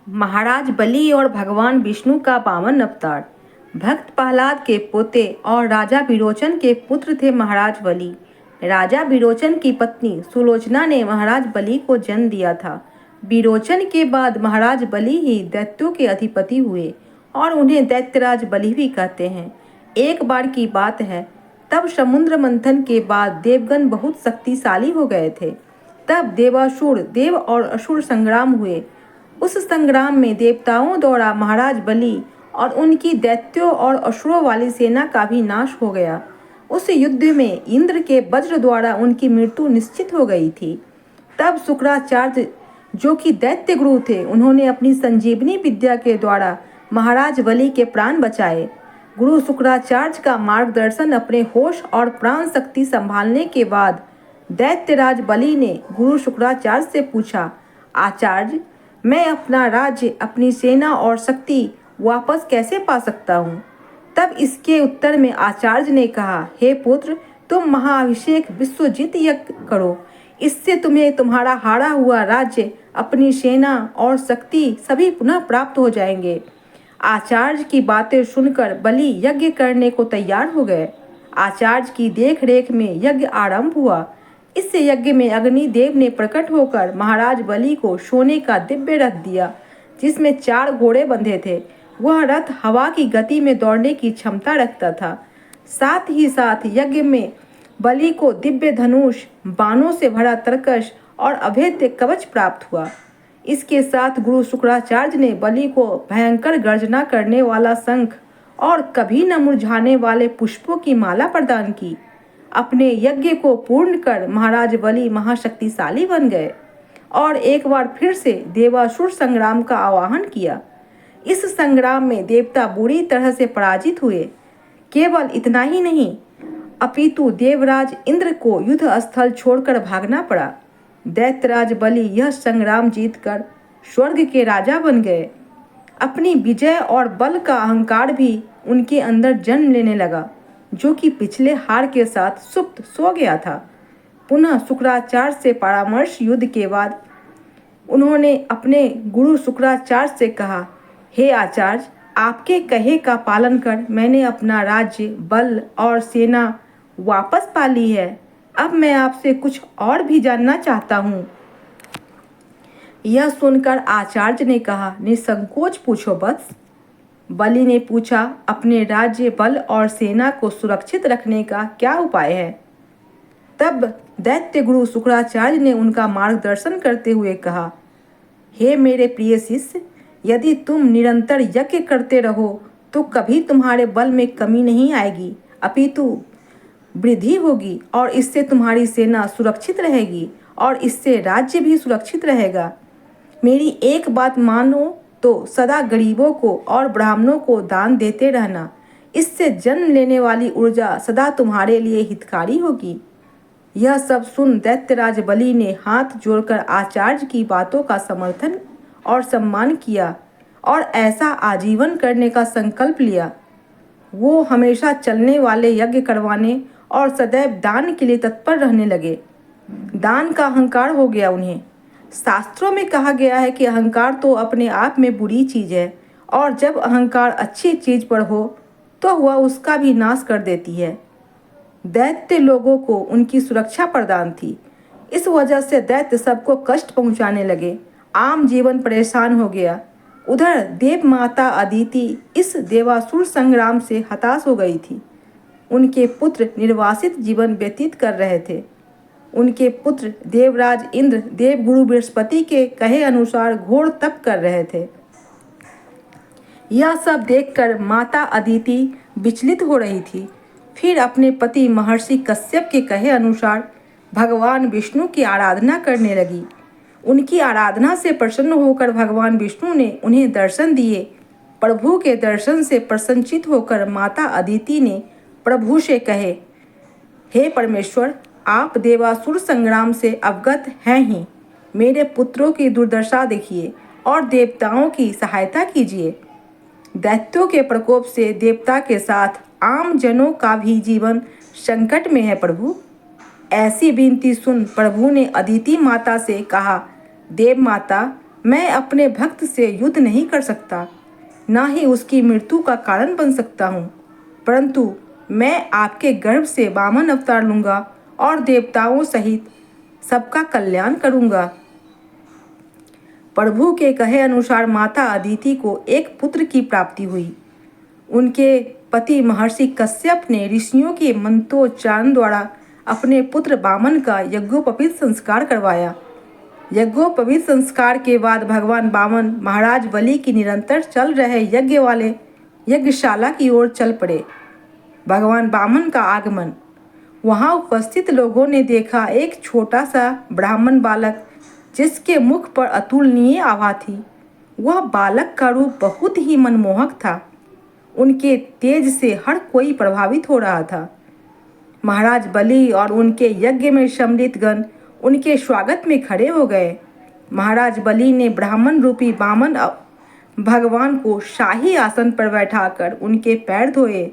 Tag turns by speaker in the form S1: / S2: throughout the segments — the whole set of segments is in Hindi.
S1: महाराज बलि और भगवान विष्णु का पावन अवतार। भक्त प्रहलाद के पोते और राजा विरोचन के पुत्र थे महाराज बलि। राजा विरोचन की पत्नी सुलोचना ने महाराज बलि को जन्म दिया था। विरोचन के बाद महाराज बलि ही दैत्यों के अधिपति हुए और उन्हें दैत्यराज बलि भी कहते हैं। एक बार की बात है, तब समुद्र मंथन के बाद देवगण बहुत शक्तिशाली हो गए थे। तब देवासुर देव और असुर संग्राम हुए। उस संग्राम में देवताओं द्वारा महाराज बलि और उनकी दैत्यों और असुरों वाली सेना का भी नाश हो गया। उस युद्ध में इंद्र के वज्र द्वारा उनकी मृत्यु निश्चित हो गई थी। तब शुक्राचार्य, जो कि दैत्य गुरु थे, उन्होंने अपनी संजीवनी विद्या के द्वारा महाराज बलि के प्राण बचाए। गुरु शुक्राचार्य का मार्गदर्शन, अपने होश और प्राण शक्ति संभालने के बाद दैत्यराज बलि ने गुरु शुक्राचार्य से पूछा, आचार्य, मैं अपना राज्य, अपनी सेना और शक्ति वापस कैसे पा सकता हूँ? तब इसके उत्तर में आचार्य ने कहा, हे पुत्र, तुम महाअभिषेक विश्वजित यज्ञ करो। इससे तुम्हें तुम्हारा हारा हुआ राज्य, अपनी सेना और शक्ति सभी पुनः प्राप्त हो जाएंगे। आचार्य की बातें सुनकर बलि यज्ञ करने को तैयार हो गए। आचार्य की देखरेख में यज्ञ आरंभ हुआ। इस यज्ञ में अग्नि देव ने प्रकट होकर महाराज बलि को सोने का दिव्य रथ दिया, जिसमें 4 घोड़े बंधे थे। वह रथ हवा की गति में दौड़ने की क्षमता रखता था। साथ ही साथ यज्ञ में बलि को दिव्य धनुष, बाणों से भरा तरकश और अभेद्य कवच प्राप्त हुआ। इसके साथ गुरु शुक्राचार्य ने बलि को भयंकर गर्जना करने वाला शंख और कभी न मुरझाने वाले पुष्पों की माला प्रदान की। अपने यज्ञ को पूर्ण कर महाराज बलि महाशक्तिशाली बन गए और एक बार फिर से देवासुर संग्राम का आह्वान किया। इस संग्राम में देवता बुरी तरह से पराजित हुए। केवल इतना ही नहीं, अपितु देवराज इंद्र को युद्ध स्थल छोड़कर भागना पड़ा। दैत्यराज बलि यह संग्राम जीतकर स्वर्ग के राजा बन गए। अपनी विजय और बल का अहंकार भी उनके अंदर जन्म लेने लगा, जो कि पिछले हार के साथ सुप्त सो गया था। पुनः शुक्राचार्य से परामर्श युद्ध के बाद उन्होंने अपने गुरु शुक्राचार्य से कहा, हे आचार्य, आपके कहे का पालन कर मैंने अपना राज्य, बल और सेना वापस पा ली है। अब मैं आपसे कुछ और भी जानना चाहता हूँ। यह सुनकर आचार्य ने कहा, निसंकोच पूछो वत्स। बलि ने पूछा, अपने राज्य, बल और सेना को सुरक्षित रखने का क्या उपाय है? तब दैत्य गुरु शुक्राचार्य ने उनका मार्गदर्शन करते हुए कहा, हे मेरे प्रिय शिष्य, यदि तुम निरंतर यज्ञ करते रहो तो कभी तुम्हारे बल में कमी नहीं आएगी, अपितु वृद्धि होगी और इससे तुम्हारी सेना सुरक्षित रहेगी और इससे राज्य भी सुरक्षित रहेगा। मेरी एक बात मानो तो सदा गरीबों को और ब्राह्मणों को दान देते रहना। इससे जन्म लेने वाली ऊर्जा सदा तुम्हारे लिए हितकारी होगी। यह सब सुन दैत्यराज बलि ने हाथ जोड़कर आचार्य की बातों का समर्थन और सम्मान किया और ऐसा आजीवन करने का संकल्प लिया। वो हमेशा चलने वाले यज्ञ करवाने और सदैव दान के लिए तत्पर रहने लगे। दान का अहंकार हो गया उन्हें। शास्त्रों में कहा गया है कि अहंकार तो अपने आप में बुरी चीज़ है और जब अहंकार अच्छी चीज़ पर हो तो वह उसका भी नाश कर देती है। दैत्य लोगों को उनकी सुरक्षा प्रदान थी। इस वजह से दैत्य सबको कष्ट पहुंचाने लगे। आम जीवन परेशान हो गया। उधर देव माता अदिति इस देवासुर संग्राम से हताश हो गई थी। उनके पुत्र निर्वासित जीवन व्यतीत कर रहे थे। उनके पुत्र देवराज इंद्र देवगुरु बृहस्पति के कहे अनुसार घोर तप कर रहे थे। यह सब देखकर माता अदिति विचलित हो रही थी। फिर अपने पति महर्षि कश्यप के कहे अनुसार भगवान विष्णु की आराधना करने लगी। उनकी आराधना से प्रसन्न होकर भगवान विष्णु ने उन्हें दर्शन दिए। प्रभु के दर्शन से प्रसन्नचित होकर माता अदिति ने प्रभु से कहे, हे परमेश्वर, आप देवासुर संग्राम से अवगत हैं ही। मेरे पुत्रों की दुर्दशा देखिए और देवताओं की सहायता कीजिए। दैत्यों के प्रकोप से देवता के साथ आम जनों का भी जीवन संकट में है प्रभु। ऐसी विनती सुन प्रभु ने अदिति माता से कहा, देव माता, मैं अपने भक्त से युद्ध नहीं कर सकता, ना ही उसकी मृत्यु का कारण बन सकता हूँ, परंतु मैं आपके गर्भ से वामन अवतार लूँगा और देवताओं सहित सबका कल्याण करूँगा। प्रभु के कहे अनुसार माता अदिति को एक पुत्र की प्राप्ति हुई। उनके पति महर्षि कश्यप ने ऋषियों के मंत्रोच्चारण द्वारा अपने पुत्र वामन का यज्ञोपवीत संस्कार करवाया। यज्ञोपवीत संस्कार के बाद भगवान वामन महाराज बलि की निरंतर चल रहे यज्ञ वाले यज्ञशाला की ओर चल पड़े। भगवान वामन का आगमन। वहां उपस्थित लोगों ने देखा एक छोटा सा ब्राह्मण बालक जिसके मुख पर अतुलनीय आभा थी। वह बालक का रूप बहुत ही मनमोहक था। उनके तेज से हर कोई प्रभावित हो रहा था। महाराज बलि और उनके यज्ञ में सम्मिलित गण उनके स्वागत में खड़े हो गए। महाराज बलि ने ब्राह्मण रूपी वामन भगवान को शाही आसन पर बैठाकर उनके पैर धोए,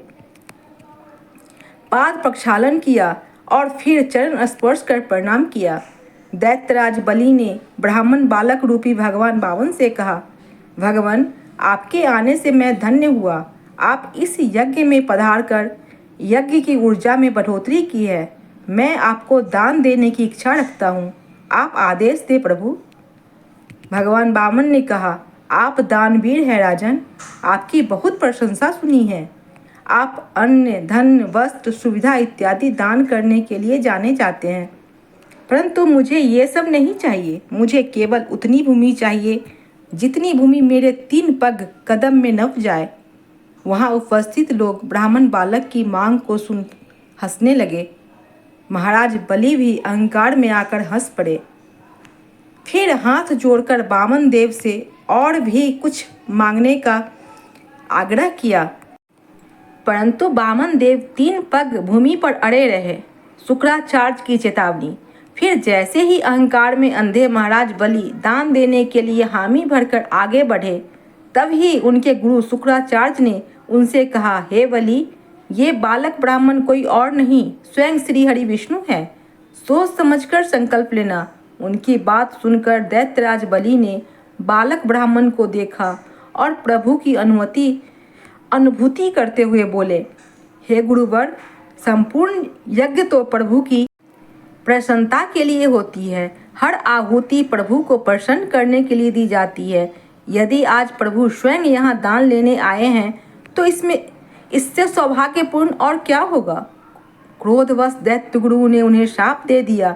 S1: पाद प्रक्षालन किया और फिर चरण स्पर्श कर प्रणाम किया। दैत्यराज बलि ने ब्राह्मण बालक रूपी भगवान वामन से कहा, भगवान, आपके आने से मैं धन्य हुआ। आप इस यज्ञ में पधार कर यज्ञ की ऊर्जा में बढ़ोतरी की है। मैं आपको दान देने की इच्छा रखता हूँ। आप आदेश दे प्रभु। भगवान वामन ने कहा, आप दानवीर हैं राजन। आपकी बहुत प्रशंसा सुनी है। आप अन्न, धन, वस्त्र, सुविधा इत्यादि दान करने के लिए जाने जाते हैं, परंतु मुझे ये सब नहीं चाहिए। मुझे केवल उतनी भूमि चाहिए जितनी भूमि मेरे 3 पग कदम में नप जाए। वहाँ उपस्थित लोग ब्राह्मण बालक की मांग को सुन हंसने लगे। महाराज बलि भी अहंकार में आकर हंस पड़े। फिर हाथ जोड़कर वामन देव से और भी कुछ मांगने का आग्रह किया, परंतु वामन देव 3 पग भूमि पर अड़े रहे। शुक्राचार्य की चेतावनी। फिर जैसे ही अहंकार में अंधे महाराज बलि दान देने के लिए हामी भरकर आगे बढ़े, तभी उनके गुरु शुक्राचार्य ने उनसे कहा, हे बलि, ये बालक ब्राह्मण कोई और नहीं, स्वयं श्री हरि विष्णु है। सोच समझकर संकल्प लेना। उनकी बात सुनकर दैत्यराज बलि ने बालक ब्राह्मण को देखा और प्रभु की अनुभूति करते हुए बोले, हे गुरुवर, संपूर्ण यज्ञ तो प्रभु की प्रसन्नता के लिए होती है। हर आहुति प्रभु को प्रसन्न करने के लिए दी जाती है। यदि आज प्रभु स्वयं यहाँ दान लेने आए हैं तो इससे सौभाग्यपूर्ण और क्या होगा। क्रोधवश दैत्य गुरु ने उन्हें शाप दे दिया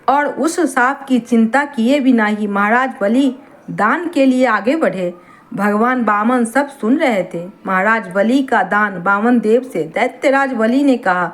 S1: और उस शाप की चिंता किए बिना ही महाराज बलि दान के लिए आगे बढ़े। भगवान वामन सब सुन रहे थे। महाराज बलि का दान वामन देव से दैत्यराज बलि ने कहा,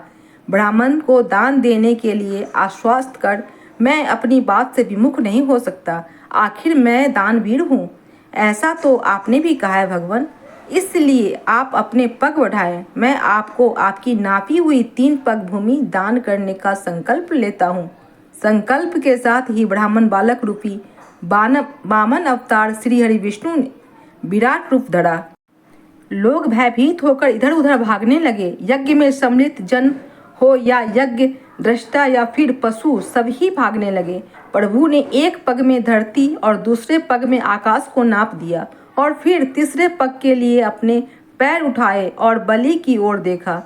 S1: ब्राह्मण को दान देने के लिए आश्वस्त कर मैं अपनी बात से विमुख नहीं हो सकता। आखिर मैं दानवीर हूँ, ऐसा तो आपने भी कहा है भगवान। इसलिए आप अपने पग बढ़ाएं। मैं आपको आपकी नापी हुई 3 पग भूमि दान करने का संकल्प लेता हूँ। संकल्प के साथ ही ब्राह्मण बालक रूपी वामन अवतार श्री हरि विष्णु ने विराट रूप धरा। लोग भयभीत होकर इधर उधर भागने लगे। यज्ञ में सम्मिलित जन हो या यज्ञ दृष्टा या फिर पशु, सभी भागने लगे। प्रभु ने एक पग में धरती और दूसरे पग में आकाश को नाप दिया और फिर तीसरे पग के लिए अपने पैर उठाए और बलि की ओर देखा।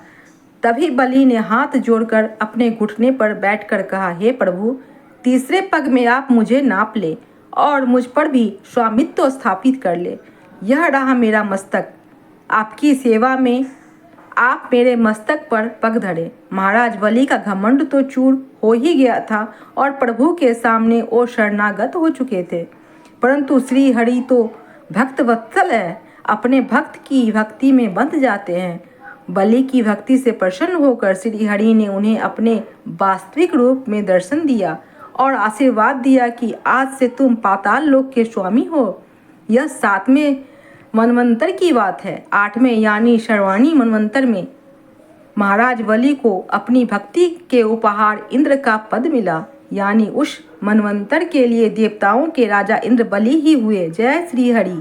S1: तभी बलि ने हाथ जोड़कर अपने घुटने पर बैठकर कहा, हे प्रभु, तीसरे पग में आप मुझे नाप ले और मुझ पर भी स्वामित्व स्थापित कर ले। यह रहा मेरा मस्तक। आपकी सेवा में आप मेरे मस्तक पर पग धरे। महाराज बलि का घमंड तो चूर हो ही गया था और प्रभु के सामने वो शरणागत हो चुके थे, परंतु श्री हरि तो भक्त वत्सल है, अपने भक्त की भक्ति में बंध जाते हैं। बलि की भक्ति से प्रसन्न होकर श्री हरि ने उन्हें अपने वास्तविक रूप में दर्शन दिया और आशीर्वाद दिया कि आज से तुम पाताल लोक के स्वामी हो। यह 7वें मनवंतर की बात है। 8वें यानी शर्वाणी मनवंतर में महाराज बलि को अपनी भक्ति के उपहार इंद्र का पद मिला, यानी उस मनवंतर के लिए देवताओं के राजा इंद्र बलि ही हुए। जय श्री हरि।